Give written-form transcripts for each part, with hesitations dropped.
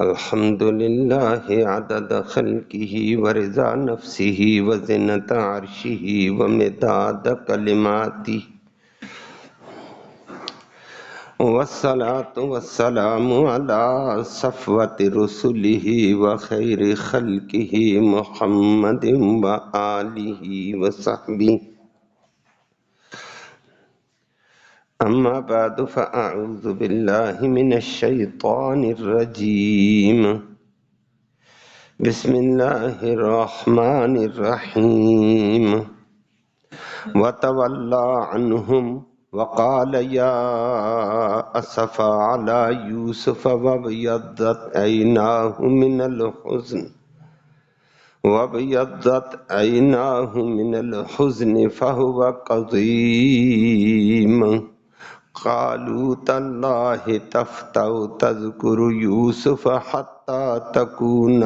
الحمد لله عدد خلقه ورضا نفسه وزنة عرشه ومداد كلماته والصلاة والسلام على صفوة رسله وخير خلقه محمد وآله وصحبه. أما بعد فأعوذ بالله من الشيطان الرجيم. بسم الله الرحمن الرحيم. وتولى عنهم وقال يا أسفا على يوسف وابيضت عيناه من الحزن فهو قضيم. قالوا تالله تفتأ تذكر يوسف حتى تكون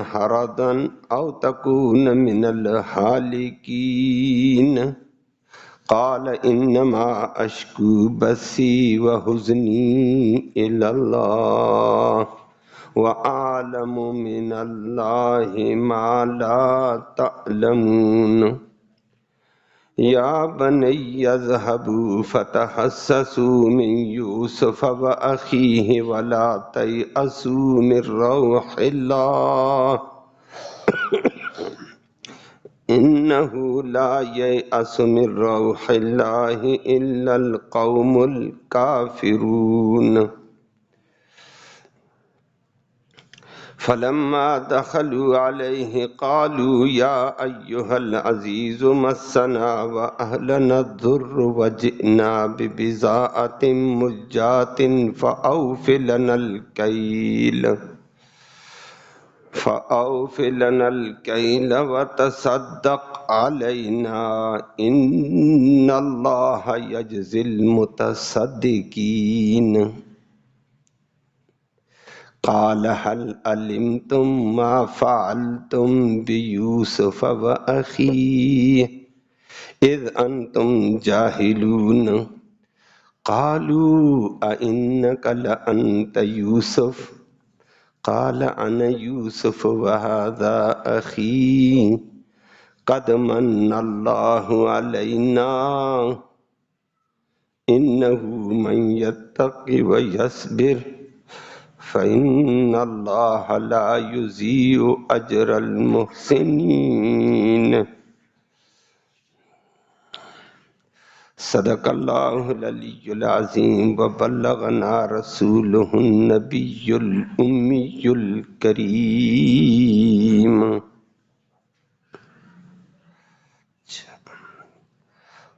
حرضا أو تكون من الهالكين. قال إنما أشكو بثي وحزني إلى الله وأعلم من الله ما لا تعلمون. يا بني اذهبوا فتحسسوا من يوسف وأخيه ولا تيأسوا من روح الله إنه لا ييأس من روح الله إلا القوم الكافرون. فلما دخلوا عليه قالوا يا أيها العزيز مسنا وأهلنا الضر وجئنا ببضاعة مزجاة فأوف لنا الكيل وتصدق علينا إن الله يجزي المتصدقين. قال هل علمتم ما فعلتم بيوسف وأخيه إذ أنتم جاهلون. قالوا أئنك لأنت يوسف قال أنا يوسف وهذا أخي قد من الله علينا إنه من يتق ويصبر فإن الله لا يضيع أجر المحسنين. صدق الله العلي العظيم وبلغنا رسوله النبي الأمي الكريم.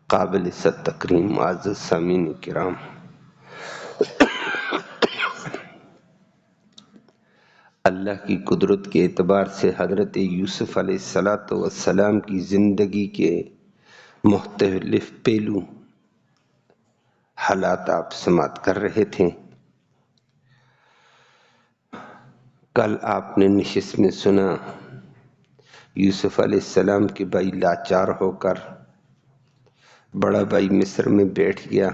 قابل ست تکریم معزز سامعین کرام، اللہ کی قدرت کے اعتبار سے حضرت یوسف علیہ السلام کی زندگی کے مختلف پہلو حالات آپ سماعت کر رہے تھے. کل آپ نے نشست میں سنا یوسف علیہ السلام کے بھائی لاچار ہو کر بڑا بھائی مصر میں بیٹھ گیا،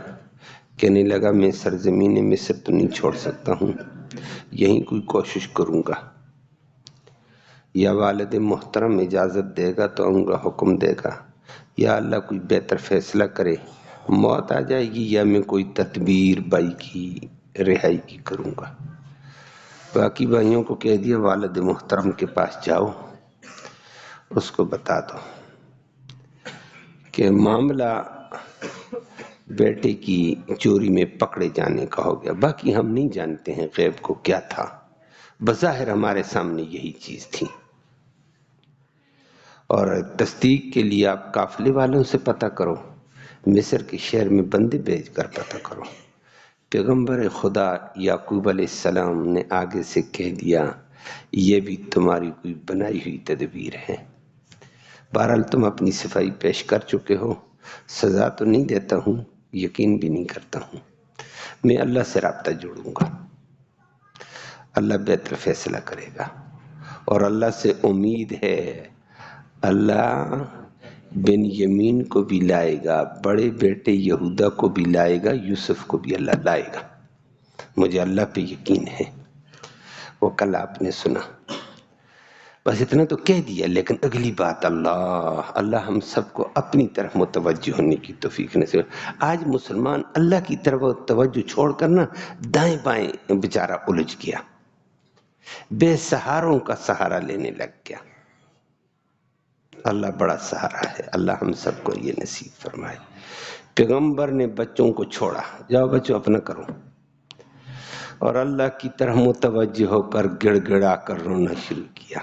کہنے لگا میں سرزمین مصر تو نہیں چھوڑ سکتا ہوں، یہیں کوئی کوشش کروں گا، یا والد محترم اجازت دے گا تو ان کا حکم دے گا، یا اللہ کوئی بہتر فیصلہ کرے، موت آ جائے گی یا میں کوئی تدبیر بھائی کی رہائی کی کروں گا. باقی بھائیوں کو کہہ دیا والد محترم کے پاس جاؤ، اس کو بتا دو کہ معاملہ بیٹے کی چوری میں پکڑے جانے کا ہو گیا. باقی ہم نہیں جانتے ہیں غیب کو کیا تھا، بظاہر ہمارے سامنے یہی چیز تھی. اور تصدیق کے لیے آپ قافلے والوں سے پتہ کرو، مصر کے شہر میں بندے بھیج کر پتہ کرو. پیغمبر خدا یعقوب علیہ السلام نے آگے سے کہہ دیا یہ بھی تمہاری کوئی بنائی ہوئی تدبیر ہے. بہرحال تم اپنی صفائی پیش کر چکے ہو، سزا تو نہیں دیتا ہوں، یقین بھی نہیں کرتا ہوں، میں اللہ سے رابطہ جوڑوں گا، اللہ بہتر فیصلہ کرے گا. اور اللہ سے امید ہے اللہ بن یمین کو بھی لائے گا، بڑے بیٹے یہودا کو بھی لائے گا، یوسف کو بھی اللہ لائے گا، مجھے اللہ پہ یقین ہے۔ وہ کل آپ نے سنا، بس اتنا تو کہہ دیا، لیکن اگلی بات اللہ ہم سب کو اپنی طرف متوجہ ہونے کی توفیق نصیب۔ آج مسلمان اللہ کی طرف توجہ چھوڑ کر نا دائیں بائیں بیچارہ الجھ گیا، بے سہاروں کا سہارا لینے لگ گیا۔ اللہ بڑا سہارا ہے، اللہ ہم سب کو یہ نصیب فرمائے۔ پیغمبر نے بچوں کو چھوڑا، جاؤ بچوں اپنا کرو، اور اللہ کی طرف متوجہ ہو کر گڑ گڑا کر رونا شروع کیا،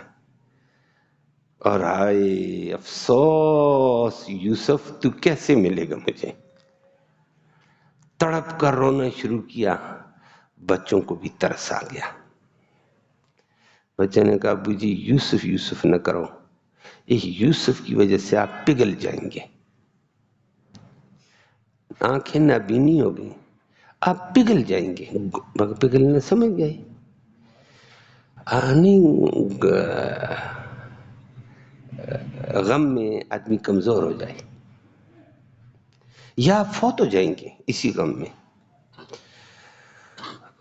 اور ہائے افسوس یوسف تو کیسے ملے گا مجھے، تڑپ کر رونا شروع کیا۔ بچوں کو بھی ترس آ گیا، بچے نے کہا ابو جی یوسف یوسف نہ کرو، اس یوسف کی وجہ سے آپ پگھل جائیں گے، آنکھیں نابینی ہو گئی، آپ پگھل جائیں گے۔ پگھلنا سمجھ گئے، غم میں آدمی کمزور ہو جائے یا فوت ہو جائیں گے اسی غم میں۔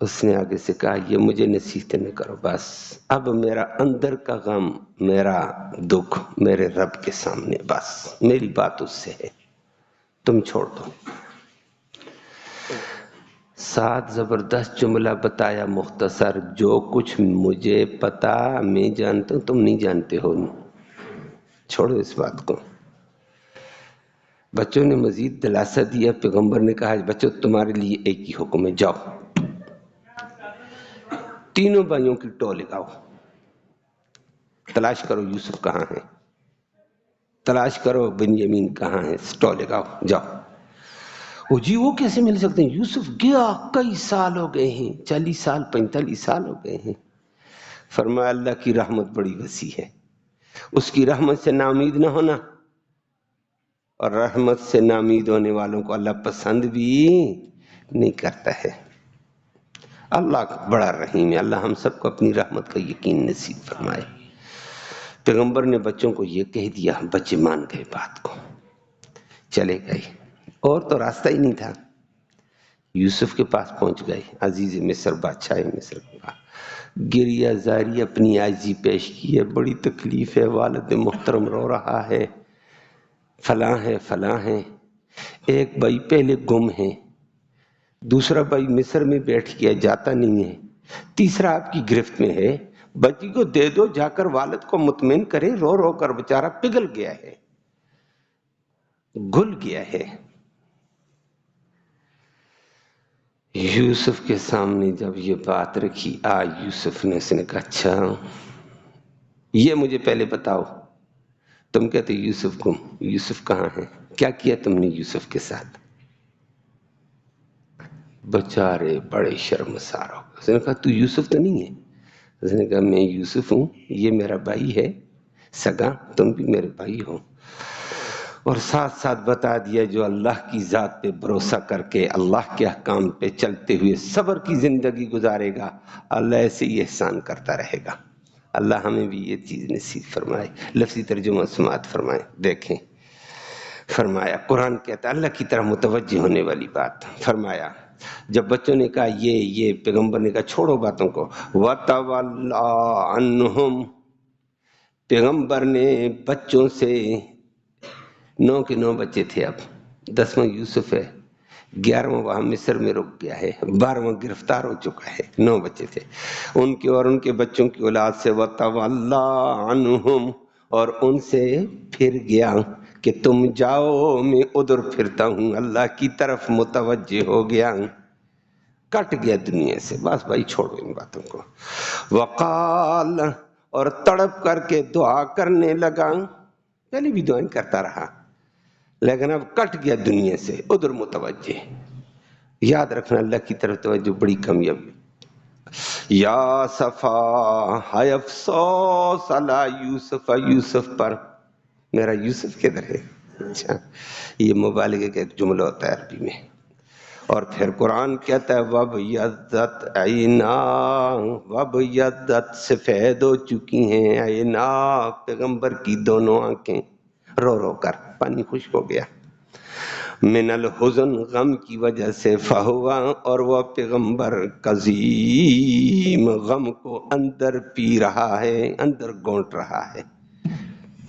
اس نے آگے سے کہا یہ مجھے نصیحتیں نہ کرو، بس اب میرا اندر کا غم، میرا دکھ میرے رب کے سامنے، بس میری بات اس سے ہے، تم چھوڑ دو۔ ساتھ زبردست جملہ بتایا مختصر، جو کچھ مجھے پتا میں جانتا ہوں تم نہیں جانتے ہو، چھوڑو اس بات کو۔ بچوں نے مزید دلاسا دیا، پیغمبر نے کہا بچوں تمہارے لیے ایک ہی حکم ہے، جاؤ تینوں بھائیوں کی ٹو لگاؤ، تلاش کرو یوسف کہاں ہے، تلاش کرو بن یمین کہاں ہے، ٹو لگاؤ جاؤ۔ وہ جی وہ کیسے مل سکتے ہیں، یوسف گیا کئی سال ہو گئے ہیں، 40 سال 45 سال ہو گئے ہیں۔ فرمایا اللہ کی رحمت بڑی وسیع ہے، اس کی رحمت سے ناامید نہ ہونا، اور رحمت سے ناامید ہونے والوں کو اللہ پسند بھی نہیں کرتا ہے۔ اللہ بڑا رحیم ہے، اللہ ہم سب کو اپنی رحمت کا یقین نصیب فرمائے۔ پیغمبر نے بچوں کو یہ کہہ دیا، بچے مان گئے بات کو، چلے گئے، اور تو راستہ ہی نہیں تھا، یوسف کے پاس پہنچ گئے، عزیز مصر بادشاہ مصر کا گریہ زاری اپنی عاجزی پیش کی ہے، بڑی تکلیف ہے، والد محترم رو رہا ہے، فلاں ہے فلاں ہے، ایک بھائی پہلے گم ہے، دوسرا بھائی مصر میں بیٹھ گیا جاتا نہیں ہے، تیسرا آپ کی گرفت میں ہے، بچی کو دے دو جا کر والد کو مطمئن کرے، رو رو کر بیچارہ پگھل گیا ہے، گھل گیا ہے۔ یوسف کے سامنے جب یہ بات رکھی، یوسف نے اس نے کہا اچھا یہ مجھے پہلے بتاؤ، تم کہتے یوسف گم، یوسف کہاں ہے، کیا کیا تم نے یوسف کے ساتھ؟ بچارے بڑے شرمسار ہو گئے، اس نے کہا تو یوسف تو نہیں ہے؟ اس نے کہا میں یوسف ہوں، یہ میرا بھائی ہے سگا، تم بھی میرے بھائی ہو، اور ساتھ ساتھ بتا دیا جو اللہ کی ذات پہ بھروسہ کر کے اللہ کے احکام پہ چلتے ہوئے صبر کی زندگی گزارے گا، اللہ ایسے ہی احسان کرتا رہے گا۔ اللہ ہمیں بھی یہ چیز نصیب فرمائے۔ لفظی ترجمہ سماعت فرمائے، دیکھیں فرمایا قرآن کہتا ہے اللہ کی طرح متوجہ ہونے والی بات، فرمایا جب بچوں نے کہا یہ پیغمبر نے کہا چھوڑو باتوں کو، وَتَوَلَّا عَنْهُمْ، پیغمبر نے بچوں سے 9 کے 9 بچے تھے، اب 10واں یوسف ہے، 11واں وہاں مصر میں رک گیا ہے، 12واں گرفتار ہو چکا ہے، 9 بچے تھے ان کے اور ان کے بچوں کی اولاد سے، وَتَوَلَّا عَنْهُمْ، اور ان سے پھر گیا کہ تم جاؤ میں ادھر پھرتا ہوں، اللہ کی طرف متوجہ ہو گیا، کٹ گیا دنیا سے، بس بھائی چھوڑو ان باتوں کو۔ وقال، اور تڑپ کر کے دعا کرنے لگا، پہلے بھی دعائیں کرتا رہا لیکن اب کٹ گیا دنیا سے، ادھر متوجہ۔ یاد رکھنا اللہ کی طرف توجہ بڑی کامیابی۔ یا صفا، ہائے افسوس علی یوسف، یوسف پر، میرا یوسف کدھر ہے؟ اچھا یہ مبالغے کا ایک جملہ ہوتا ہے عربی میں۔ اور پھر قرآن کہتا ہے وَبْيَضَّتْ عَيْنَاهُ، وَبْيَضَّتْ، سفید ہو چکی ہیں، عَيْنَاهُ، پیغمبر کی دونوں آنکھیں، رو رو کر پانی خشک ہو گیا. من الحزن غم کی وجہ سے فہوا اور وہ پیغمبر کظیم غم کو اندر پی رہا ہے, اندر گونٹ رہا ہے,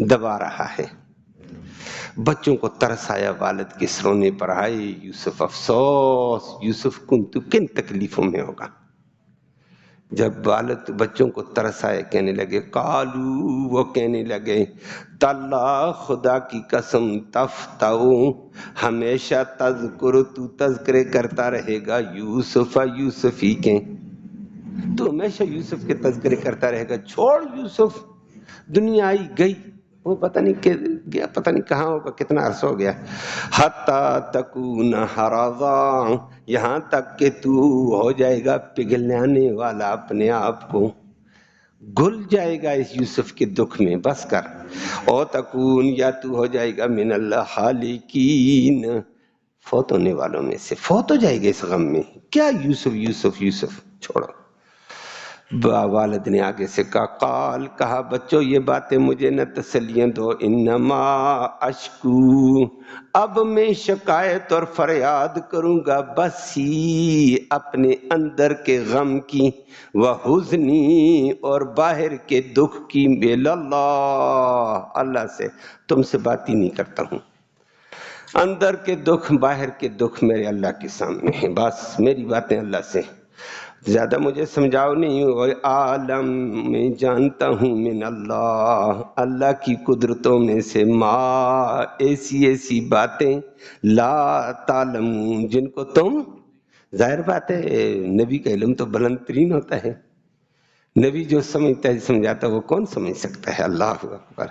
دبا رہا ہے. بچوں کو ترس آیا والد کے رونے پر. آئے یوسف افسوس, یوسف کن تکلیفوں میں ہوگا. جب والد بچوں کو ترس آئے کہنے لگے قالو, وہ کہنے لگے تاللہ خدا کی قسم تفتؤ ہمیشہ تذکر تو تذکرے کرتا رہے گا یوسف یوسفی کے, تو ہمیشہ یوسف کے تذکرے کرتا رہے گا. چھوڑ یوسف, دنیا آئی گئی, وہ پتہ نہیں کہ گیا, پتہ نہیں کہاں ہوگا, کتنا عرصہ ہو گیا. حتی تکون حرضا, یہاں تک کہ تو ہو جائے گا پگھلانے والا, اپنے آپ کو گل جائے گا اس یوسف کے دکھ میں, بس کر. او تکون, یا تو ہو جائے گا من الحالکین, فوت ہونے والوں میں سے, فوت ہو جائے گا اس غم میں. کیا یوسف یوسف یوسف, چھوڑو. والد نے آگے سے کہا قال, کہا بچوں یہ باتیں مجھے نہ تسلیاں دو, انما اشکو, اب میں شکایت اور فریاد کروں گا بس ہی اپنے اندر کے غم کی, وحزنی اور باہر کے دکھ کی, اللہ, اللہ سے, تم سے بات ہی نہیں کرتا ہوں. اندر کے دکھ باہر کے دکھ میرے اللہ کے سامنے ہیں, بس میری باتیں اللہ سے, زیادہ مجھے سمجھاؤ نہیں. عالم میں جانتا ہوں من اللہ, اللہ کی قدرتوں میں سے, ما ایسی ایسی باتیں, لا تعلمون, جن کو تم, ظاہر بات ہے نبی کا علم تو بلند ترین ہوتا ہے, نبی جو سمجھتا ہے سمجھاتا ہے, وہ کون سمجھ سکتا ہے. اللہ اکبر.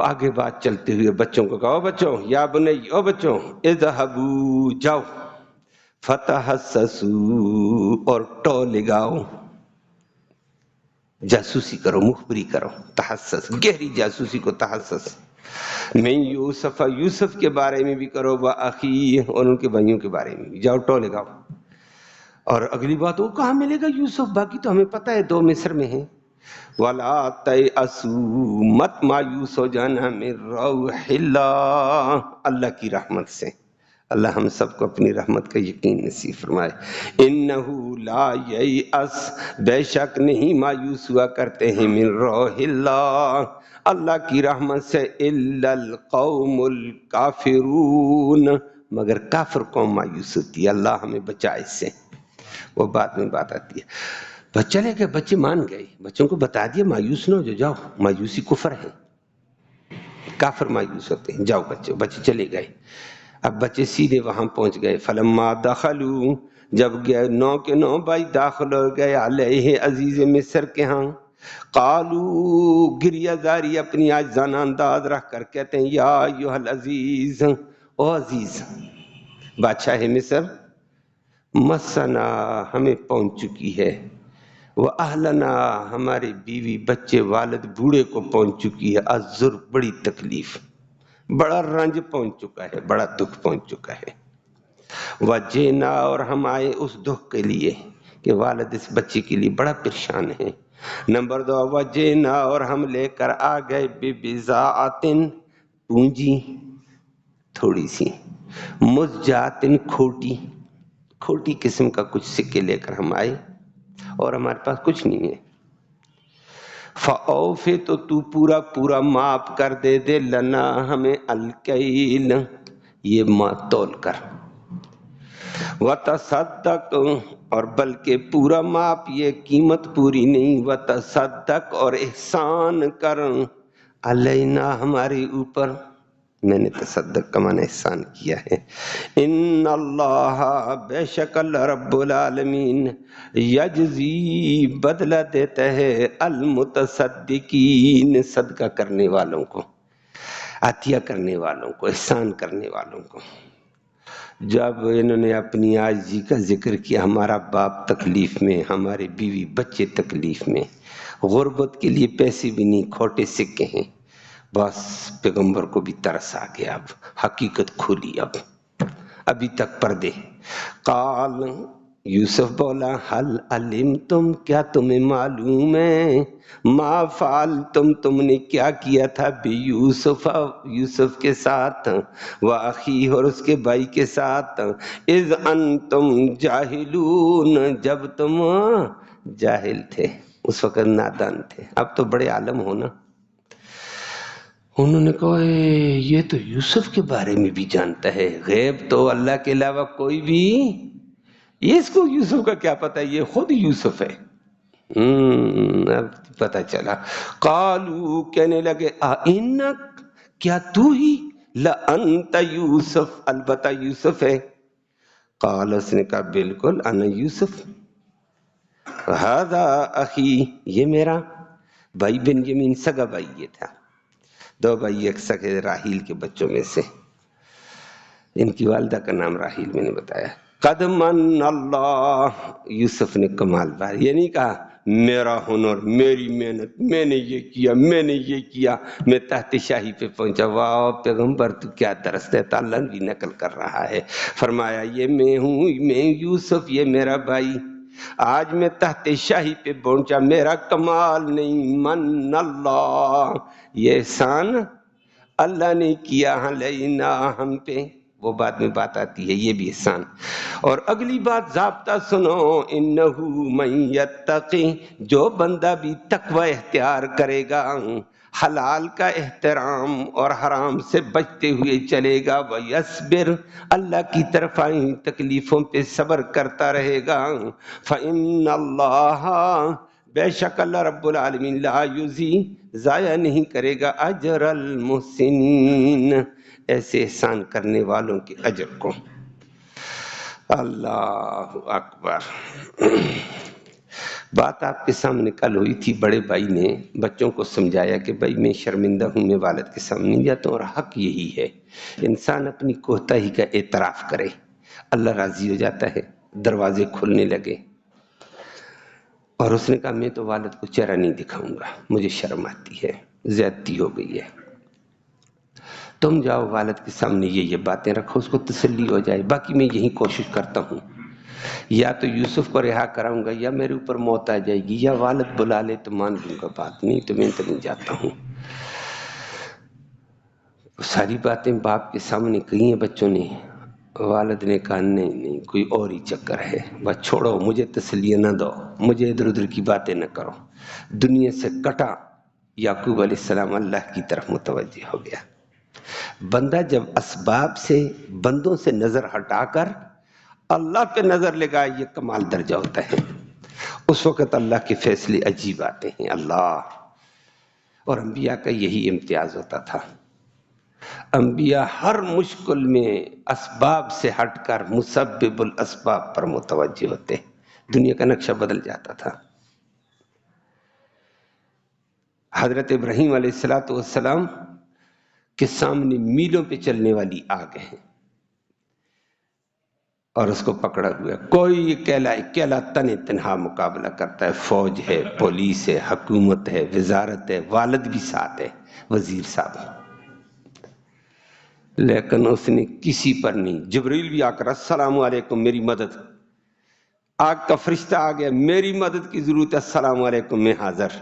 آگے بات چلتے ہوئے بچوں کو کہو بچوں, یا بنی, او بچوں, اذهبوا, جاؤ, فتحسسوا, اور ٹو لگاؤ, جاسوسی کرو, مخبری کرو, تحسس, گہری جاسوسی کو تحسس. میں یوسف, یوسف کے بارے میں بھی کرو, وَأَخِیہ, اور ان کے بھائیوں کے بارے میں بھی, جاؤ ٹو لگاؤ. اور اگلی بات, وہ کہاں ملے گا یوسف, باقی تو ہمیں پتہ ہے 2 مصر میں ہیں. وَلَا تَيْأَسُوا, مت مایوس ہو جانا, مِن رَوْحِ اللَّهِ, اللہ کی رحمت سے. اللہ ہم سب کو اپنی رحمت کا یقین نصیب فرمائے. اِنَّهُ لَا يَيْأَسُ, بے شک نہیں مایوس ہوا کرتے ہیں, مِن رَوْحِ اللَّهِ, اللہ کی رحمت سے, إِلَّا الْقَوْمُ الْكَافِرُونَ, مگر کافر قوم مایوس ہوتی ہے. اللہ ہمیں بچائے اس سے, وہ بعد میں بات آتی ہے. بس چلے گئے, بچے مان گئے, بچوں کو بتا دیا مایوس نہ ہو جاؤ, مایوسی کفر ہے, کافر مایوس ہوتے ہیں, جاؤ بچے. بچے چلے گئے. اب بچے سیدھے وہاں پہنچ گئے. فلما دخلوا, جب گئے 9 کے 9 بھائی داخل ہو گئے, علیہ عزیز مصر کے ہاں, قالو, گریہ زاری اپنی عاجزانہ انداز رکھ کر کہتے ہیں, یا ایھا العزیز, او عزیز, بادشاہ مصر, مسنا, ہمیں پہنچ چکی ہے, وَأَهْلَنَا, ہمارے بیوی بچے والد بوڑھے کو پہنچ چکی ہے, الضر, بڑی تکلیف, بڑا رنج پہنچ چکا ہے, بڑا دکھ پہنچ چکا ہے. وَجِئْنَا, اور ہم آئے اس دکھ کے لیے کہ والد اس بچے کے لیے بڑا پریشان ہے. نمبر 2, وَجِئْنَا, اور ہم لے کر آ گئے, بِبِضَاعَةٍ, پونجی تھوڑی سی, مُزْجَاةٍ, کھوٹی, کھوٹی قسم کا کچھ سکے لے کر ہم آئے, اور ہمارے پاس کچھ نہیں ہے. فَأَوْفِ, تو پورا پورا ماپ کر دے دے, لنا, ہمیں, الکیل, یہ تول کر. وَتَصَدَّقْ, اور بلکہ پورا ماپ, یہ قیمت پوری نہیں, وَتَصَدَّقْ, اور احسان کر, علینا, ہمارے اوپر, میں نے تصدق کا معنی احسان کیا ہے. ان اللہ, بے شک اللہ رب العالمین, یجزی, بدلہ دیتا ہے, المتصدقین, صدقہ کرنے والوں کو, عطیہ کرنے والوں کو, احسان کرنے والوں کو. جب انہوں نے اپنی عاجزی کا ذکر کیا, ہمارا باپ تکلیف میں, ہمارے بیوی بچے تکلیف میں, غربت کے لیے پیسے بھی نہیں, کھوٹے سکے ہیں, بس پیغمبر کو بھی ترس آ گیا. اب حقیقت کھولی, ابھی تک پردے. قال, یوسف بولا حل علمتم، کیا تمہیں معلوم ہے، ما فعلتم، تم نے کیا کیا تھا بی یوسف، یوسف کے ساتھ، واخیہ، اور اس کے بھائی کے ساتھ، اذ انتم جاہلون، جب تم جاہل تھے، اس وقت نادان تھے، اب تو بڑے عالم ہونا۔ انہوں نے کہا یہ تو یوسف کے بارے میں بھی جانتا ہے، غیب تو اللہ کے علاوہ کوئی بھی، یہ اس کو یوسف کا کیا پتا، یہ خود یوسف ہے۔ اب پتہ چلا، قالو، کہنے لگے، انک، کیا تو ہی، لانت یوسف، البتہ یوسف ہے، قال، اس نے کہا بالکل، انا یوسف، ھذا اخی، یہ میرا بھائی بنیامین، سگا بھائی یہ تھا، دو بھائی ایک سگے راحیل کے بچوں میں سے، ان کی والدہ کا نام راحیل میں نے بتایا۔ قد من اللہ، یوسف نے کمال بار، یہ نہیں کہا میرا ہنر، میری محنت، میں نے یہ کیا، میں نے یہ کیا، میں تحت شاہی پہ پہنچا، واہ پیغمبر تو کیا درست ہے، تعالیٰ بھی نقل کر رہا ہے، فرمایا یہ میں ہوں، میں یوسف، یہ میرا بھائی، آج میں تحت شاہی پہ پہنچا، میرا کمال نہیں، من اللہ، یہ احسان اللہ نے کیا علینا، ہم پہ، وہ بعد میں بات آتی ہے، یہ بھی احسان۔ اور اگلی بات ضابطہ سنو، انہو من یتقی، جو بندہ بھی تقوی اختیار کرے گا، حلال کا احترام اور حرام سے بچتے ہوئے چلے گا، ویصبر، اللہ کی طرف آئی تکلیفوں پہ صبر کرتا رہے گا، فإن اللہ، بے شک اللہ رب العالمین، لا یضیع، ضائع نہیں کرے گا، اجر المحسنین، ایسے احسان کرنے والوں کے اجر کو۔ اللہ اکبر۔ بات آپ کے سامنے کل ہوئی تھی، بڑے بھائی نے بچوں کو سمجھایا کہ بھائی میں شرمندہ ہوں، میں والد کے سامنے نہیں جاتا ہوں، اور حق یہی ہے، انسان اپنی کوتاہی کا اعتراف کرے، اللہ راضی ہو جاتا ہے، دروازے کھلنے لگے۔ اور اس نے کہا میں تو والد کو چہرہ نہیں دکھاؤں گا، مجھے شرم آتی ہے، زیادتی ہو گئی ہے، تم جاؤ والد کے سامنے یہ باتیں رکھو، اس کو تسلی ہو جائے، باقی میں یہی کوشش کرتا ہوں، یا تو یوسف کو رہا کراؤں گا، یا میرے اوپر موت آ جائے گی، یا والد بلا لے تو مان لوں گا بات، نہیں تو میں تو نہیں جاتا ہوں۔ ساری باتیں باپ کے سامنے کہی ہیں بچوں نے، والد نے کہا نہیں نہیں، کوئی اور ہی چکر ہے، بس چھوڑو، مجھے تسلیہ نہ دو، مجھے ادھر ادھر کی باتیں نہ کرو۔ دنیا سے کٹا، یعقوب علیہ السلام اللہ کی طرف متوجہ ہو گیا۔ بندہ جب اسباب سے، بندوں سے نظر ہٹا کر اللہ پہ نظر لگائے، یہ کمال درجہ ہوتا ہے، اس وقت اللہ کے فیصلے عجیب آتے ہیں، اللہ۔ اور انبیاء کا یہی امتیاز ہوتا تھا، انبیاء ہر مشکل میں اسباب سے ہٹ کر مسبب الاسباب پر متوجہ ہوتے، دنیا کا نقشہ بدل جاتا تھا۔ حضرت ابراہیم علیہ السلام کے سامنے میلوں پہ چلنے والی آگ ہے، اور اس کو پکڑا ہوا ہے، کوئی اکیلا تنہا مقابلہ کرتا ہے، فوج ہے، پولیس ہے، حکومت ہے، وزارت ہے، والد بھی ساتھ ہے، وزیر صاحب، لیکن اس نے کسی پر نہیں، جبریل بھی آ کر السلام علیکم میری مدد، آگ کا فرشتہ آ گیا میری مدد کی ضرورت ہے، السلام علیکم میں حاضر،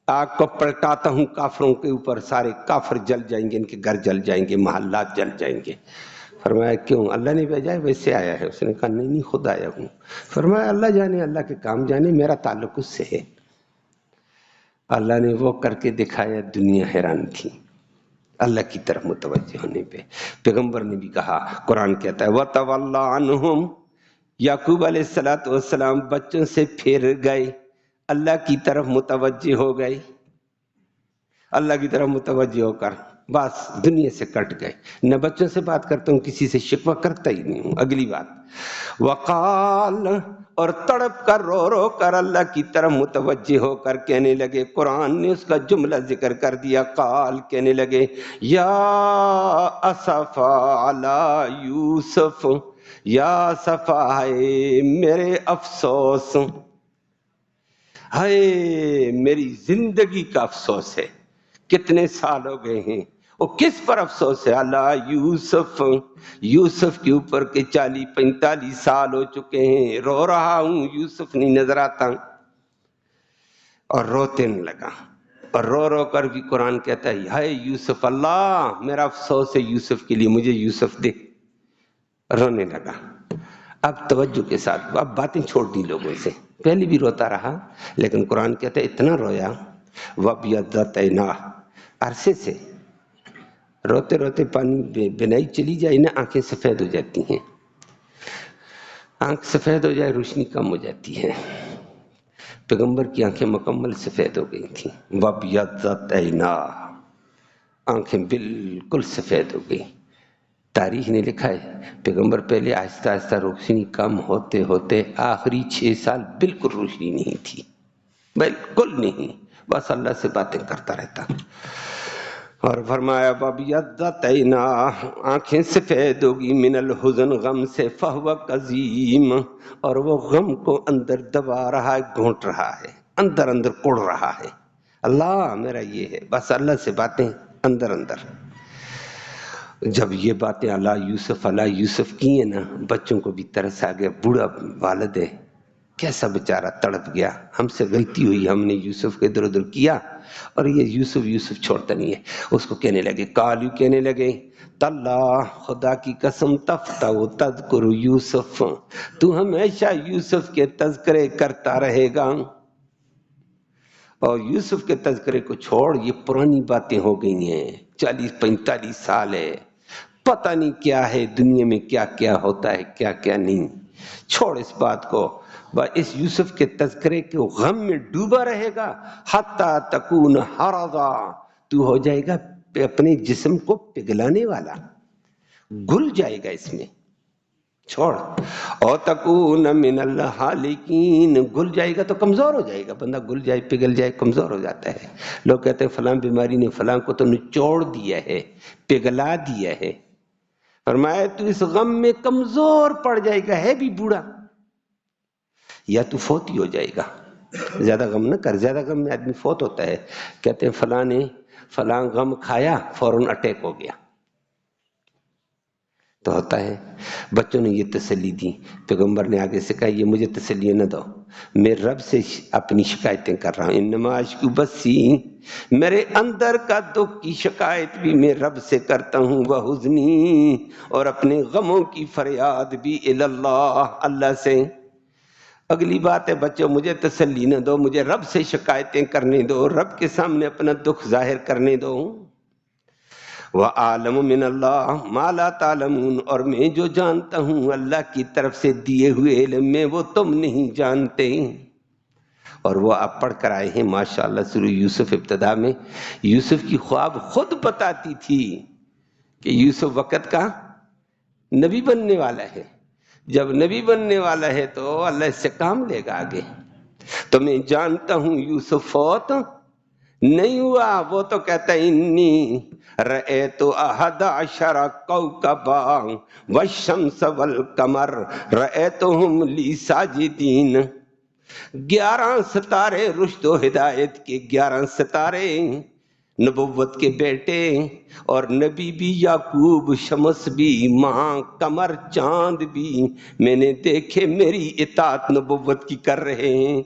آگ کو پلٹاتا ہوں کافروں کے اوپر، سارے کافر جل جائیں گے، ان کے گھر جل جائیں گے، محلات جل جائیں گے۔ فرمایا کیوں؟ اللہ نے بھیجا ہے، ویسے آیا ہے؟ اس نے کہا نہیں نہیں، خود آیا ہوں۔ فرمایا اللہ جانے، اللہ کے کام جانے، میرا تعلق اس سے ہے۔ اللہ نے وہ کر کے دکھایا، دنیا حیران تھی اللہ کی طرف متوجہ ہونے پہ۔ پیغمبر نے بھی کہا، قرآن کہتا ہے وَتَوَلَّى عَنْهُمْ، یعقوب علیہ السلام بچوں سے پھر گئے، اللہ کی طرف متوجہ ہو گئے، اللہ کی طرف متوجہ ہو کر بس دنیا سے کٹ گئے، نہ بچوں سے بات کرتا ہوں، کسی سے شکوہ کرتا ہی نہیں ہوں۔ اگلی بات، وقال، اور تڑپ کر رو رو کر اللہ کی طرف متوجہ ہو کر کہنے لگے، قرآن نے اس کا جملہ ذکر کر دیا، قال، کہنے لگے، یا اسفا علی یوسف، یا اسفا، ہے میرے افسوس، ہائے میری زندگی کا افسوس ہے، کتنے سال ہو گئے ہیں وہ کس پر افسوس ہے؟ اللہ یوسف، یوسف کے اوپر کے 40-45 سال ہو چکے ہیں، رو رہا ہوں، یوسف نہیں نظر آتا، اور روتے لگا، اور رو رو کر بھی قرآن کہتا ہے ہائے یوسف، اللہ میرا افسوس ہے یوسف کے لیے، مجھے یوسف دے، رونے لگا۔ اب توجہ کے ساتھ اب باتیں چھوڑ دی لوگوں سے، پہلے بھی روتا رہا، لیکن قرآن کہتا ہے اتنا رویا وَبْيَضَّتْ عَيْنَاهُ، عرصے سے روتے روتے پانی بنائی چلی جائے نا، آنکھیں سفید ہو جاتی ہیں، آنکھ سفید ہو جائے روشنی کم ہو جاتی ہے، پیغمبر کی آنکھیں مکمل سفید ہو گئی تھیں، وَبْيَضَّتْ عَيْنَاهُ، آنکھیں بالکل سفید ہو گئی۔ تاریخ نے لکھا ہے پیغمبر پہلے آہستہ آہستہ روشنی کم ہوتے ہوتے آخری 6 سال بالکل روشنی نہیں تھی، بالکل نہیں، بس اللہ سے باتیں کرتا رہتا، اور فرمایا وَبْيَضَّتْ عَيْنَاهُ، آنکھیں سفید ہوگی، من الحزن، غم سے، فَهُوَ قَزِيمٌ، اور وہ غم کو اندر دبا رہا ہے، گھونٹ رہا ہے، اندر اندر کڑ رہا ہے، اللہ میرا یہ ہے، بس اللہ سے باتیں اندر اندر۔ جب یہ باتیں اللہ یوسف کی ہیں نا، بچوں کو بھی ترس آ گیا، بوڑھا والد ہے کیسا بیچارہ تڑپ گیا، ہم سے غلطی ہوئی، ہم نے یوسف کو ادھر ادھر کیا، اور یہ یوسف چھوڑتا نہیں ہے، اس کو کہنے لگے، قالو کہنے لگے، تاللہ خدا کی قسم، تفتح تذکر یوسف، تو ہمیشہ یوسف کے تذکرے کرتا رہے گا، اور یوسف کے تذکرے کو چھوڑ، یہ پرانی باتیں ہو گئی ہیں، 40-45 سال ہے، پتہ نہیں کیا ہے دنیا میں، کیا کیا ہوتا ہے، کیا کیا نہیں، چھوڑ اس بات کو، اس یوسف کے تذکرے کے غم میں ڈوبا رہے گا، حتی تکون حرضا، تو ہو جائے گا اپنے جسم کو پگھلانے والا، گل جائے گا اس میں، چھوڑ، او تکون من الحالکین، گل جائے گا تو کمزور ہو جائے گا، بندہ گل جائے، پگھل جائے، کمزور ہو جاتا ہے، لوگ کہتے ہیں فلاں بیماری نے فلاں کو تو نچوڑ دیا ہے، پگھلا دیا ہے، فرمایا تو اس غم میں کمزور پڑ جائے گا، ہے بھی بوڑھا، یا تو فوت ہی ہو جائے گا، زیادہ غم نہ کر، زیادہ غم میں آدمی فوت ہوتا ہے، کہتے ہیں فلاں نے فلاں غم کھایا فوراً اٹیک ہو گیا، تو ہوتا ہے۔ بچوں نے یہ تسلی دی، پیغمبر نے آگے سے کہا یہ مجھے تسلی نہ دو، میں رب سے اپنی شکایتیں کر رہا ہوں، انما اشکو بسی، میرے اندر کا دکھ کی شکایت بھی میں رب سے کرتا ہوں، وحزنی، اور اپنے غموں کی فریاد بھی اللہ، اللہ سے۔ اگلی بات ہے بچوں، مجھے تسلی نہ دو، مجھے رب سے شکایتیں کرنے دو، رب کے سامنے اپنا دکھ ظاہر کرنے دو، وَأَعْلَمُ مِنَ اللَّهِ مَا لَا تَعْلَمُونَ، اور میں جو جانتا ہوں اللہ کی طرف سے دیے ہوئے علم میں وہ تم نہیں جانتے۔ اور وہ آپ پڑھ کر آئے ہیں ماشاءاللہ سورہ یوسف، ابتدا میں یوسف کی خواب خود بتاتی تھی کہ یوسف وقت کا نبی بننے والا ہے، جب نبی بننے والا ہے تو اللہ اس سے کام لے گا آگے، تو میں جانتا ہوں یوسف فوت نہیں ہوا، وہ تو کہتا ہے انی رأیت احد عشر کوکبا والشمس والقمر رأیتہم لی ساجدین، 11 ستارے، رشد و ہدایت کے 11 ستارے، نبوت کے بیٹے، اور نبی بھی یعقوب، شمس بھی، ماں، قمر، چاند بھی میں نے دیکھے میری اطاعت نبوت کی کر رہے ہیں،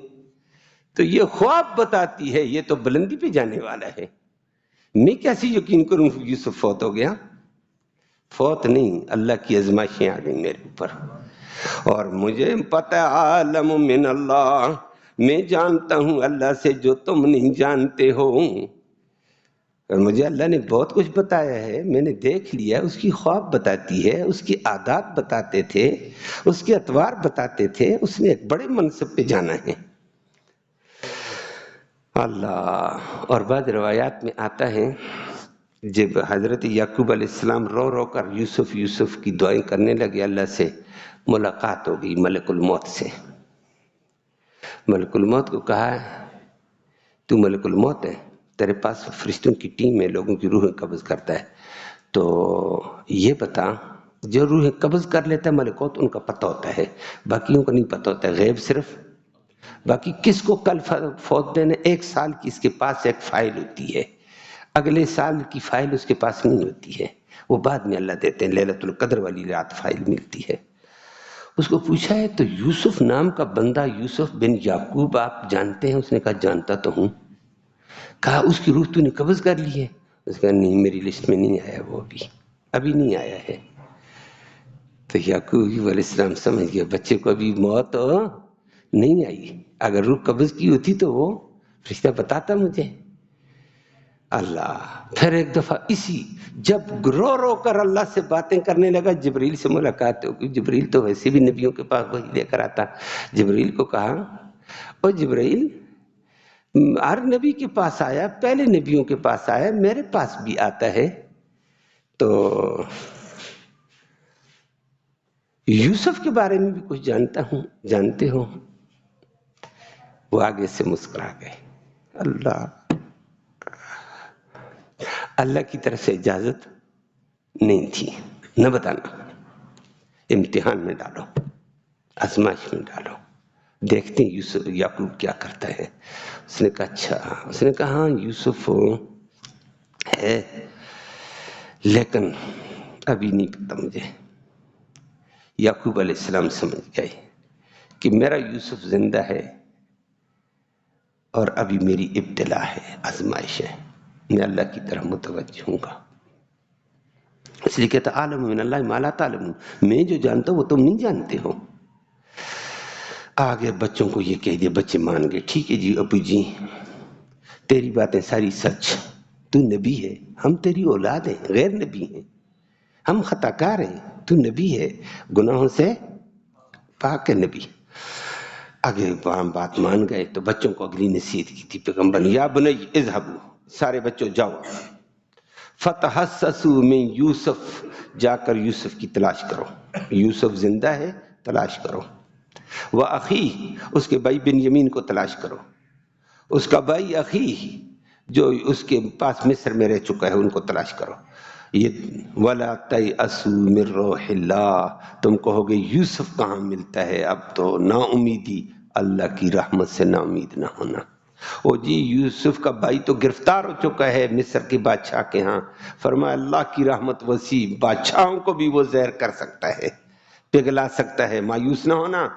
تو یہ خواب بتاتی ہے یہ تو بلندی پہ جانے والا ہے، میں کیسے یقین کروں یوسف فوت ہو گیا؟ فوت نہیں، اللہ کی آزمائشیں آ گئی میرے اوپر، اور مجھے پتہ عالم من اللہ، میں جانتا ہوں اللہ سے جو تم نہیں جانتے ہو، اور مجھے اللہ نے بہت کچھ بتایا ہے، میں نے دیکھ لیا، اس کی خواب بتاتی ہے، اس کی عادات بتاتے تھے، اس کے اطوار بتاتے تھے، اس نے ایک بڑے منصب پہ جانا ہے، اللہ۔ اور بعض روایات میں آتا ہے جب حضرت یعقوب علیہ السلام رو رو کر یوسف کی دعائیں کرنے لگے، اللہ سے ملاقات ہو گئی ملک الموت سے، ملک الموت کو کہا تو ملک الموت ہے، تیرے پاس فرشتوں کی ٹیم ہے، لوگوں کی روحیں قبض کرتا ہے، تو یہ بتا جو روحیں قبض کر لیتا ہے ملکوت ان کا پتہ ہوتا ہے، باقیوں کا نہیں پتہ ہوتا ہے، غیب صرف، باقی کس کو کل فوت دینے، 1 سال کی اس کے پاس ایک فائل ہوتی ہے، اگلے سال کی فائل اس کے پاس نہیں ہوتی ہے، وہ بعد میں اللہ دیتے ہیں، لیلۃ القدر والی رات فائل ملتی ہے۔ اس کو پوچھا ہے تو یوسف نام کا بندہ، یوسف بن یعقوب آپ جانتے ہیں؟ اس نے کہا جانتا تو ہوں۔ کہا اس کی روح تو نے قبض کر لی ہے؟ اس کا نہیں، میری لسٹ میں نہیں آیا، وہ ابھی نہیں آیا ہے۔ تو یعقوب علیہ السلام سمجھ گیا بچے کو ابھی موت نہیں آئی، اگر روح قبض کی ہوتی تو وہ فرشتہ بتاتا مجھے۔ اللہ پھر ایک دفعہ اسی جب رو رو کر اللہ سے باتیں کرنے لگا، جبریل سے ملاقات ہوگی۔ جبریل تو ویسے بھی نبیوں کے پاس وہی لے کر آتا۔ جبریل کو کہا او جبریل، ہر نبی کے پاس آیا، پہلے نبیوں کے پاس آیا، میرے پاس بھی آتا ہے، تو یوسف کے بارے میں بھی کچھ جانتے ہو؟ وہ آگے سے مسکرا گئے۔ اللہ کی طرف سے اجازت نہیں تھی، نہ بتانا، امتحان میں ڈالو، آزمائش میں ڈالو، دیکھتے ہیں یوسف یعقوب کیا کرتا ہے۔ اس نے کہا اچھا، اس نے کہا ہاں یوسف ہے لیکن ابھی نہیں پتا مجھے۔ یعقوب علیہ السلام سمجھ گئے کہ میرا یوسف زندہ ہے اور ابھی میری ابتلا ہے، آزمائش ہے، میں اللہ کی طرف متوجہ ہوں گا۔ اس لیے کہتا عالم من اللہ ما لا تعلمون، میں جو جانتا ہوں وہ تم نہیں جانتے ہو۔ آگے بچوں کو یہ کہہ دیا، بچے مان گئے، ٹھیک ہے جی ابو جی تیری باتیں ساری سچ، تو نبی ہے، ہم تیری اولاد ہیں، غیر نبی ہیں، ہم خطا کار ہیں، تو نبی ہے، گناہوں سے پاک ہے نبی۔ آگے بات مان گئے تو بچوں کو اگلی نصیحت کی تھی پیغمبر نے، یا بنی اذهبوا، سارے بچوں جاؤ، فتحسسوا من یوسف، جا کر یوسف کی تلاش کرو، یوسف زندہ ہے تلاش کرو، وَأَخِيهِ، اس کے بھائی بنیامین کو تلاش کرو، اس کا بھائی اخی جو اس کے پاس مصر میں رہ چکا ہے ان کو تلاش کرو۔ یہ وَلَا تَيْأَسُوا مِن رَوْحِ اللَّهِ، تم کہو گے یوسف کہاں ملتا ہے، اب تو نا امیدی، اللہ کی رحمت سے نا امید نہ ہونا۔ او جی یوسف کا بھائی تو گرفتار ہو چکا ہے مصر کے بادشاہ کے ہاں، فرمایا اللہ کی رحمت وسیع، بادشاہوں کو بھی وہ زہر کر سکتا ہے، پگھلا سکتا ہے، مایوس نہ ہونا۔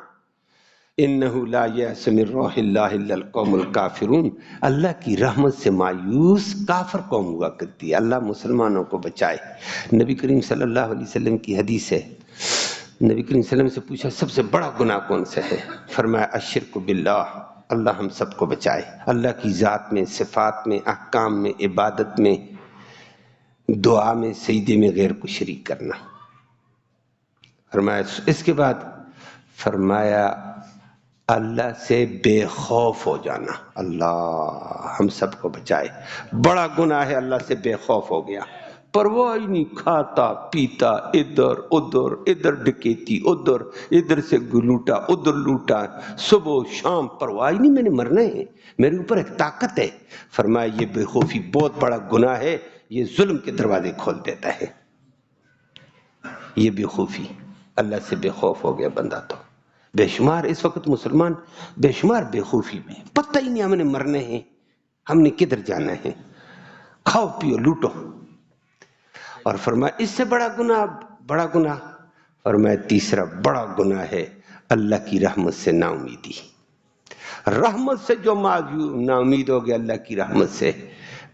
انہ لا یأس من روح اللہ الا القوم الکافرون، اللہ کی رحمت سے مایوس کافر قوم ہوا کرتی ہے، اللہ مسلمانوں کو بچائے۔ نبی کریم صلی اللہ علیہ وسلم کی حدیث ہے، نبی کریم صلی اللہ علیہ وسلم سے پوچھا سب سے بڑا گناہ کون سا ہے؟ فرمایا الشرک باللہ، اللہ ہم سب کو بچائے، اللہ کی ذات میں، صفات میں، احکام میں، عبادت میں، دعا میں، سجدے میں غیر کو شریک کرنا۔ فرمایا اس کے بعد فرمایا اللہ سے بے خوف ہو جانا، اللہ ہم سب کو بچائے، بڑا گناہ ہے اللہ سے بے خوف ہو گیا، پرواہ ہی نہیں، کھاتا پیتا، ادھر ادھر، ادھر ڈکیتی، ادھر سے لوٹا، ادھر لوٹا، صبح شام پرواہ ہی نہیں، میں نے مرنا ہے، میرے اوپر ایک طاقت ہے۔ فرمایا یہ بے خوفی بہت بڑا گناہ ہے، یہ ظلم کے دروازے کھول دیتا ہے، یہ بے خوفی، اللہ سے بے خوف ہو گیا بندہ تو بے شمار اس وقت مسلمان بے شمار بے خوفی میں، پتہ ہی نہیں ہم نے مرنے ہیں، ہم نے کدھر جانا ہے، کھاؤ پیو لوٹو۔ اور فرمایا اس سے بڑا گناہ فرمایا تیسرا بڑا گناہ ہے اللہ کی رحمت سے نا امیدی، رحمت سے جو نا امید ہو گیا اللہ کی رحمت سے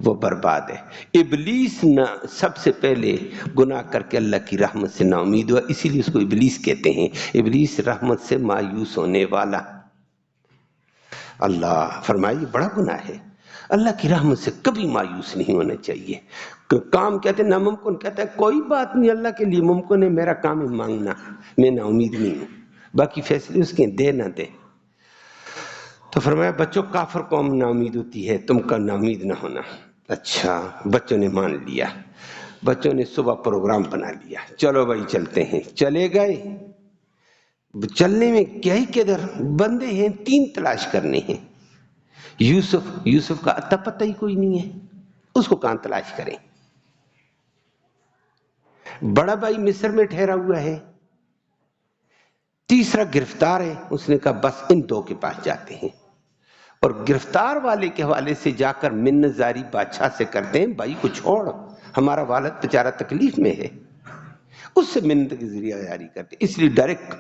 وہ برباد ہے۔ ابلیس سب سے پہلے گناہ کر کے اللہ کی رحمت سے نا امید ہوا، اسی لیے اس کو ابلیس کہتے ہیں، ابلیس رحمت سے مایوس ہونے والا۔ اللہ فرمائے یہ بڑا گناہ ہے، اللہ کی رحمت سے کبھی مایوس نہیں ہونا چاہیے۔ کام کہتے ہیں ناممکن، کہتا ہے کوئی بات نہیں اللہ کے لیے ممکن ہے، میرا کام ہے مانگنا، میں نا امید نہیں ہوں، باقی فیصلے اس کے دے نہ دے۔ تو فرمایا بچوں کافر قوم نا امید ہوتی ہے، تم کا نا امید نہ ہونا۔ اچھا بچوں نے مان لیا، بچوں نے صبح پروگرام بنا لیا، چلو بھائی چلتے ہیں، چلے گئے۔ چلنے میں کیا ہی کدھر بندے ہیں، 3 تلاش کرنے ہیں، یوسف کا اتا پتہ ہی کوئی نہیں ہے، اس کو کہاں تلاش کریں؟ بڑا بھائی مصر میں ٹھہرا ہوا ہے، تیسرا گرفتار ہے، اس نے کہا بس ان 2 کے پاس جاتے ہیں۔ اور گرفتار والے کے حوالے سے جا کر منت زاری بادشاہ سے کرتے ہیں، بھائی کو چھوڑ، ہمارا والد بیچارہ تکلیف میں ہے، اس سے منت کی ذریعہ جاری کرتے، اس لیے ڈائریکٹ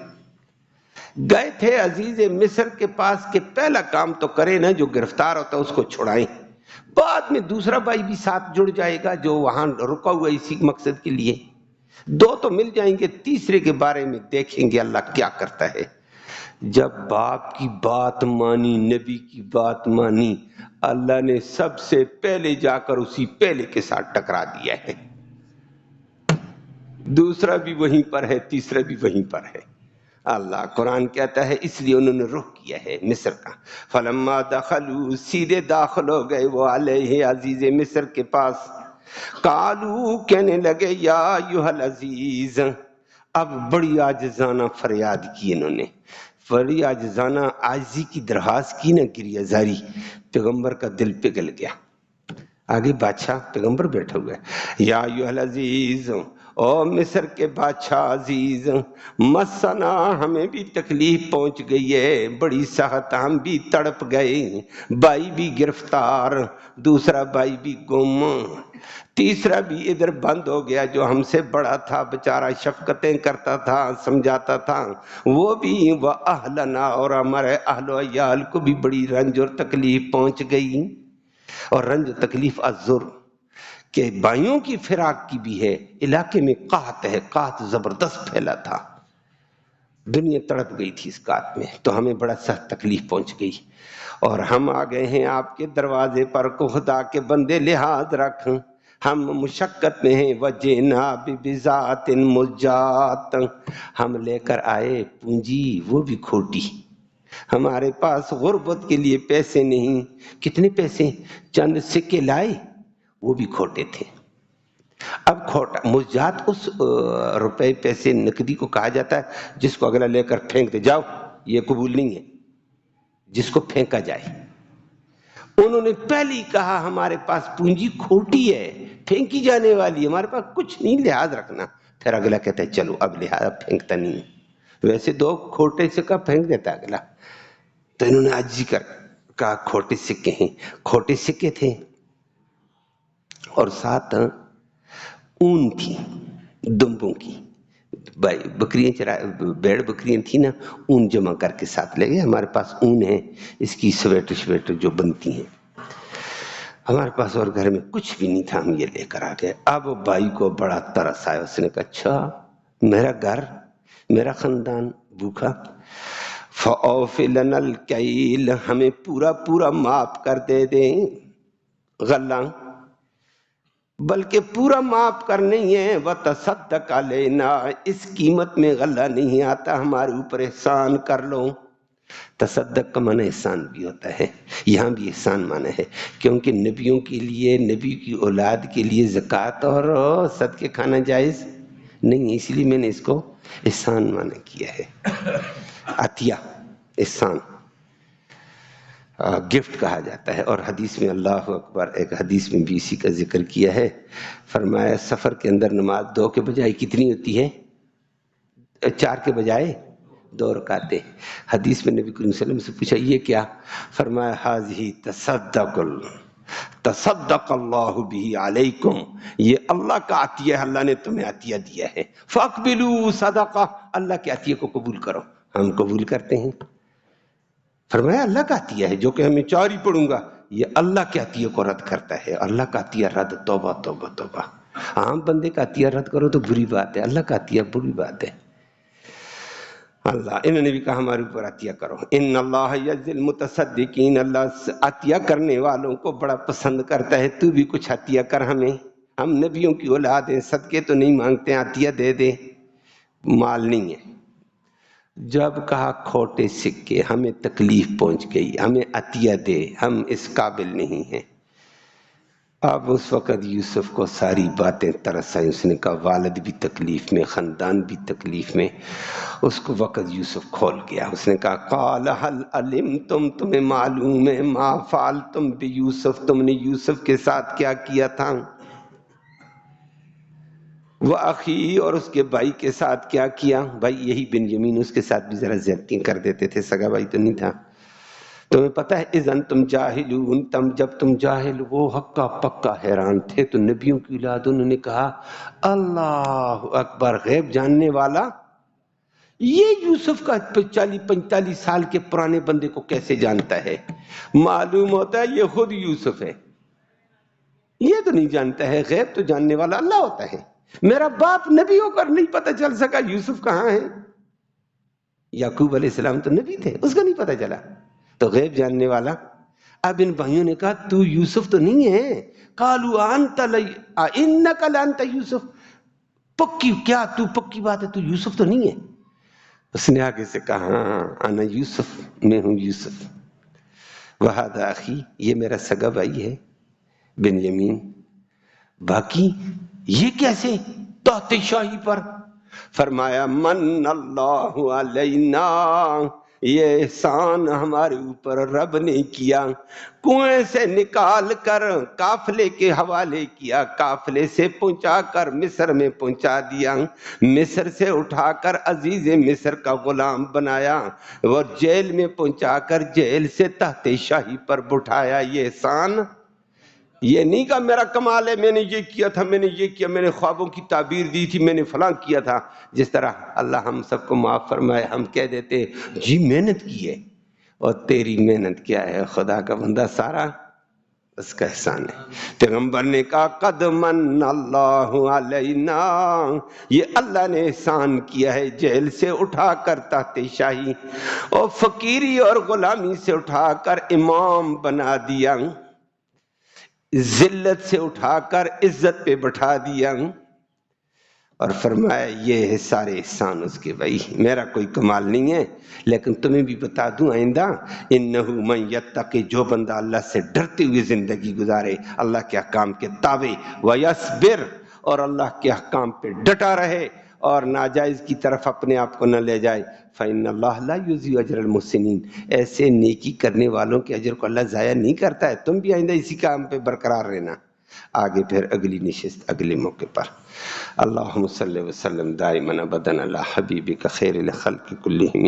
گئے تھے عزیز مصر کے پاس کہ پہلا کام تو کرے نا، جو گرفتار ہوتا ہے اس کو چھڑائیں، بعد میں دوسرا بھائی بھی ساتھ جڑ جائے گا جو وہاں رکا ہوا اسی مقصد کے لیے، دو تو مل جائیں گے، تیسرے کے بارے میں دیکھیں گے اللہ کیا کرتا ہے۔ جب باپ کی بات مانی، نبی کی بات مانی، اللہ نے سب سے پہلے جا کر اسی پہلے کے ساتھ ٹکرا دیا ہے، دوسرا بھی وہیں پر ہے، تیسرا بھی وہیں پر ہے۔ اللہ قرآن کہتا ہے اس لیے انہوں نے رخ کیا ہے مصر کا، فلما دخلوا، سیدھے داخل ہو گئے وہ علیہ عزیز مصر کے پاس، قالو کہنے لگے یا ایھا العزیز، اب بڑی عاجزانہ فریاد کی انہوں نے، بڑی عاجزانہ عاجزی کی درخواست کی نا، گریہ زاری، پیغمبر کا دل پگھل گیا، آگے بادشاہ پیغمبر بیٹھا ہوا ہے، یا ایھا العزیز، او مصر کے بادشاہ عزیز، مسنا، ہمیں بھی تکلیف پہنچ گئی ہے بڑی سخت، ہم بھی تڑپ گئے، بھائی بھی گرفتار، دوسرا بھائی بھی گم، تیسرا بھی ادھر بند ہو گیا جو ہم سے بڑا تھا بیچارہ، شفقتیں کرتا تھا، سمجھاتا تھا، وہ بھی، وَأَهْلَنَا، اور ہمارے اہل و عیال کو بھی بڑی رنج اور تکلیف پہنچ گئی، اور رنج و تکلیف الظر کہ بھائیوں کی فراق کی بھی ہے، علاقے میں قحط ہے، قحط زبردست پھیلا تھا، دنیا تڑپ گئی تھی اس قحط میں، تو ہمیں بڑا سخت تکلیف پہنچ گئی، اور ہم آ گئے ہیں آپ کے دروازے پر کو خدا کے بندے لحاظ رکھ، ہم مشقت میں ہیں، وجینا ببضاعۃ مزجاۃ، ہم لے کر آئے پونجی وہ بھی کھوٹی، ہمارے پاس غربت کے لیے پیسے نہیں، کتنے پیسے، چند سکے لائے وہ بھی کھوٹے تھے۔ اب کھوٹا مزجات اس روپے پیسے نقدی کو کہا جاتا ہے جس کو اگلا لے کر پھینک دے، جاؤ یہ قبول نہیں ہے، جس کو پھینکا جائے، انہوں نے پہلے ہی کہا ہمارے پاس پونجی کھوٹی ہے، پھینکی جانے والی، ہمارے پاس کچھ نہیں، لحاظ رکھنا، پھر اگلا کہتا ہے چلو اب لحاظ پھینکتا نہیں ہے، ویسے دو کھوٹے سے کا پھینک دیتا اگلا، تو انہوں نے عاجزی کر کہا کھوٹے سکے ہیں، کھوٹے سکے تھے، اور ساتھ اون تھی دمبوں کی، بکریاں بیڑ بکریاں تھی نا، اون جمع کر کے ساتھ لے گئے، ہمارے پاس اون ہے، اس کی سویٹر جو بنتی ہیں، ہمارے پاس اور گھر میں کچھ بھی نہیں تھا، ہم یہ لے کر آ گئے۔ اب بھائی کو بڑا ترس آیا، اس نے کہا اچھا میرا گھر، میرا خاندان بھوکا، فَأَوْفِ لَنَا الْكَيْلَ، ہمیں پورا پورا معاف کر دے دیں غلہ، بلکہ پورا معاف کر نہیں ہے، وَتَصَدَّقْ عَلَيْنَا، اس قیمت میں غلہ نہیں آتا، ہمارے اوپر احسان کر لو۔ تصدق کا معنی احسان بھی ہوتا ہے، یہاں بھی احسان معنی ہے، کیونکہ نبیوں کے لیے، نبی کی اولاد کے لیے زکوٰۃ اور صدقے کھانا جائز نہیں، اس لیے میں نے اس کو احسان معنی کیا ہے، عطیہ، احسان، گفٹ کہا جاتا ہے۔ اور حدیث میں اللہ اکبر، ایک حدیث میں بھی اسی کا ذکر کیا ہے، فرمایا سفر کے اندر نماز 2 کے بجائے کتنی ہوتی ہے، 4 کے بجائے 2 رکعتیں۔ حدیث میں نبی کریم صلی اللہ علیہ وسلم سے پوچھا یہ کیا، فرمایا ھذہ تصدق اللہ بہ علیکم، یہ اللہ کا عطیہ ہے، اللہ نے تمہیں عطیہ دیا ہے، فاقبلوا صدقہ، اللہ کے عطیے کو قبول کرو، ہم قبول کرتے ہیں۔ فرمایا اللہ کا عطیہ ہے، جو کہ ہمیں 4 ہی پڑھوں گا، یہ اللہ کے عطیے کو رد کرتا ہے، اللہ کا عطیہ رد، توبہ توبہ توبہ، عام بندے کا عطیہ رد کرو تو بری بات ہے، اللہ کا عطیہ بری بات ہے۔ اللہ، انہوں نے بھی کہا ہمارے اوپر عطیہ کرو، ان اللہ یجزی المتصدقین، اللہ عطیہ کرنے والوں کو بڑا پسند کرتا ہے، تو بھی کچھ عطیہ کر ہمیں، ہم نبیوں کی اولاد ہیں، صدقے تو نہیں مانگتے، عطیہ دے دے، مال نہیں ہے۔ جب کہا کھوٹے سکے، ہمیں تکلیف پہنچ گئی، ہمیں عطیہ دے، ہم اس قابل نہیں ہیں۔ اب اس وقت یوسف کو ساری باتیں ترس آئیں، اس نے کہا والد بھی تکلیف میں، خاندان بھی تکلیف میں، اس کو وقت یوسف کھول گیا، اس نے کہا قال هل علمتم، تمہیں معلوم ہے، ما فعلتم بیوسف، تم نے یوسف کے ساتھ کیا کیا تھا، وَأَخِي، اور اس کے بھائی کے ساتھ کیا کیا، بھائی یہی بنیامین، اس کے ساتھ بھی ذرا زیادتی کر دیتے تھے، سگا بھائی تو نہیں تھا، تمہیں پتہ ہے اذن تم جاہلون، جب تم جاہل وہ حقا پکا حیران تھے تو نبیوں کی اولاد انہوں نے کہا اللہ اکبر، غیب جاننے والا یہ یوسف کا 40-45 سال کے پرانے بندے کو کیسے جانتا ہے؟ معلوم ہوتا ہے یہ خود یوسف ہے، یہ تو نہیں جانتا ہے، غیب تو جاننے والا اللہ ہوتا ہے۔ میرا باپ نبی ہو کر نہیں پتہ چل سکا یوسف کہاں ہے؟ یعقوب علیہ السلام تو نبی تھے، اس کا نہیں پتہ چلا، تو غیب جاننے والا۔ اب ان بھائیوں نے کہا تو یوسف تو نہیں ہے، قالوا انت انک لانت یوسف، پکی کیا تو پکی بات ہے تو یوسف تو نہیں ہے؟ اس نے آگے سے کہا ہاں انا یوسف، میں ہوں یوسف، وہذا اخی، یہ میرا سگا بھائی ہے بنیامین۔ باقی یہ کیسے تحت شاہی پر؟ فرمایا من اللہ علینا، یہ احسان ہمارے اوپر رب نے کیا، کنویں سے نکال کر قافلے کے حوالے کیا، قافلے سے پہنچا کر مصر میں پہنچا دیا، مصر سے اٹھا کر عزیز مصر کا غلام بنایا، اور جیل میں پہنچا کر جیل سے تحت شاہی پر بٹھایا۔ یہ احسان، یہ نہیں کہا میرا کمال ہے میں نے یہ کیا تھا، میں نے یہ کیا، میں نے خوابوں کی تعبیر دی تھی، میں نے فلاں کیا تھا۔ جس طرح اللہ ہم سب کو معاف فرمائے، ہم کہہ دیتے جی محنت کی ہے، اور تیری محنت کیا ہے خدا کا بندہ، سارا اس کا احسان ہے۔ پیغمبر نے کہا قد من اللہ علینا، یہ اللہ نے احسان کیا ہے، جیل سے اٹھا کر تحت شاہی اور فقیری اور غلامی سے اٹھا کر امام بنا دیا، ذلت سے اٹھا کر عزت پہ بٹھا دیا، اور فرمایا یہ ہے سارے احسان اس کے، بھائی میرا کوئی کمال نہیں ہے، لیکن تمہیں بھی بتا دوں آئندہ، انہو من یتقی، جو بندہ اللہ سے ڈرتے ہوئے زندگی گزارے، اللہ کے احکام کے تابع، ویصبر، اور اللہ کے احکام پہ ڈٹا رہے اور ناجائز کی طرف اپنے آپ کو نہ لے جائے، فإن اللہ لا یضیع اجر المحسنین، ایسے نیکی کرنے والوں کے اجر کو اللہ ضائع نہیں کرتا ہے۔ تم بھی آئندہ اسی کام پہ برقرار رہنا۔ آگے پھر اگلی نشست اگلے موقع پر۔ اللہم صلی وسلم دائما ابدا علی حبیبک خیر الخلق کلہم۔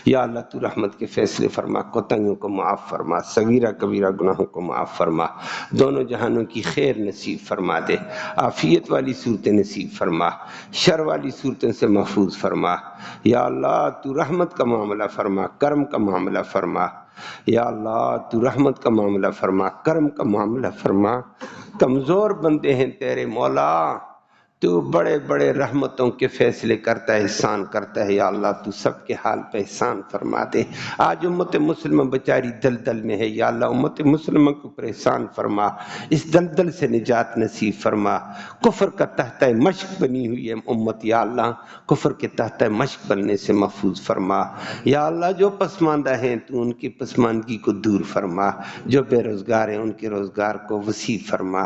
یا اللہ تو رحمت کے فیصلے فرما، کوتاہیوں کو معاف فرما، صغیرہ کبیرہ گناہوں کو معاف فرما، دونوں جہانوں کی خیر نصیب فرما دے، عافیت والی صورتیں نصیب فرما، شر والی صورتوں سے محفوظ فرما۔ یا اللہ تو رحمت کا معاملہ فرما، کرم کا معاملہ فرما۔ یا اللہ تو رحمت کا معاملہ فرما، کرم کا معاملہ فرما۔ کمزور بندے ہیں تیرے مولا، تو بڑے بڑے رحمتوں کے فیصلے کرتا ہے، احسان کرتا ہے۔ یا اللہ تو سب کے حال پہ احسان فرما دے۔ آج امت مسلمہ بچاری دلدل میں ہے، یا اللہ امت مسلمہ کے اوپر احسان فرما، اس دلدل سے نجات نصیب فرما۔ کفر کا تحت مشق بنی ہوئی ہے امت، یا اللہ کفر کے تحت مشق بننے سے محفوظ فرما۔ یا اللہ جو پسماندہ ہیں تو ان کی پسماندگی کو دور فرما، جو بے روزگار ہیں ان کے روزگار کو وسیع فرما۔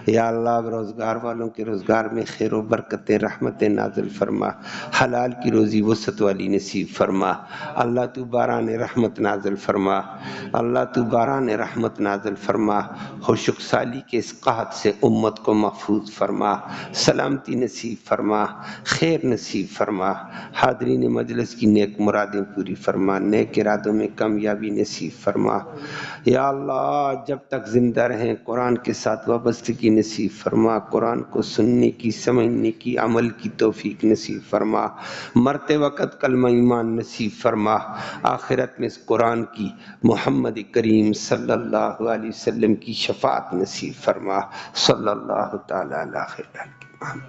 یا اللہ روزگار والوں کے روزگار میں خیر و برکت رحمت نازل فرما، حلال کی روزی وسعت والی نصیب فرما۔ اللہ تو باران رحمت نازل فرما، اللہ تو باران رحمت نازل فرما، خشک سالی کے اس قحط سے امت کو محفوظ فرما، سلامتی نصیب فرما، خیر نصیب فرما، حاضرین مجلس کی نیک مرادیں پوری فرما، نیک ارادوں میں کامیابی نصیب فرما۔ یا اللہ جب تک زندہ رہیں قرآن کے ساتھ وابستگی نصیب فرما، قرآن کو سننے کی، سمجھنے کی، عمل کی توفیق نصیب فرما، مرتے وقت کلمہ ایمان نصیب فرما، آخرت میں اس قرآن کی محمد کریم صلی اللہ علیہ وسلم کی شفاعت نصیب فرما۔ صلی اللہ تعالی علیہ وسلم۔